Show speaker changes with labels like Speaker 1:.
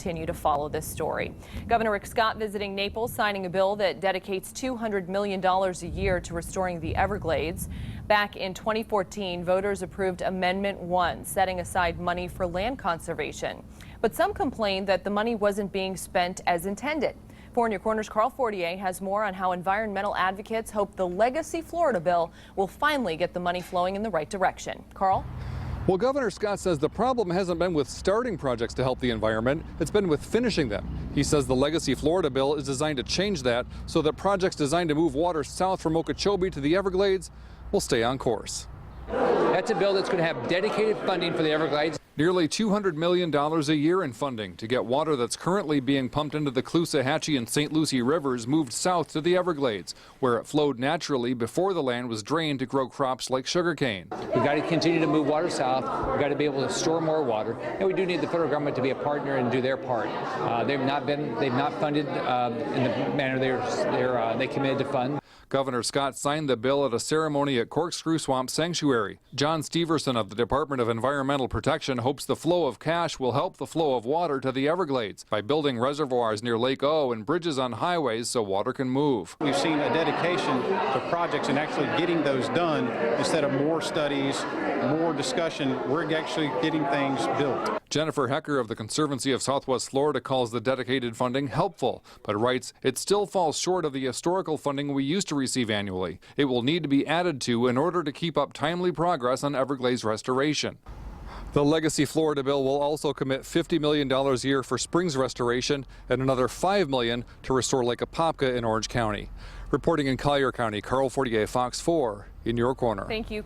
Speaker 1: continue to follow this story. Governor Rick Scott visiting Naples, signing a bill that dedicates $200 million a year to restoring the Everglades. Back in 2014, voters approved Amendment 1, setting aside money for land conservation. But some complained that the money wasn't being spent as intended. 4 in Your Corner's Carl Fortier has more on how environmental advocates hope the legacy Florida bill will finally get the money flowing in the right direction. Carl?
Speaker 2: Well, Governor Scott says the problem hasn't been with starting projects to help the environment, it's been with finishing them. He says the legacy Florida bill is designed to change that so that projects designed to move water south from Okeechobee to the Everglades will stay on course.
Speaker 3: That's a bill that's going to have dedicated funding for the Everglades.
Speaker 2: Nearly $200 million a year in funding to get water that's currently being pumped into the Caloosahatchee and St. Lucie rivers moved south to the Everglades, where it flowed naturally before the land was drained to grow crops like sugarcane.
Speaker 3: We've got to continue to move water south. We've got to be able to store more water, and we do need the federal government to be a partner and do their part. They've not funded in the manner they committed to fund.
Speaker 2: Governor Scott signed the bill at a ceremony at Corkscrew Swamp Sanctuary. John Steverson of the Department of Environmental Protection hopes the flow of cash will help the flow of water to the Everglades by building reservoirs near Lake O and bridges on highways so water can move.
Speaker 4: We've seen a dedication to projects and actually getting those done instead of more studies, more discussion. We're actually getting things built.
Speaker 2: Jennifer Hecker of the Conservancy of Southwest Florida calls the dedicated funding helpful, but writes it still falls short of the historical funding we used to receive annually. It will need to be added to in order to keep up timely progress on Everglades restoration. The legacy Florida bill will also commit $50 million a year for springs restoration and another $5 million to restore Lake Apopka in Orange County. Reporting in Collier County, Carl Fortier, Fox 4 in Your Corner.
Speaker 1: Thank you.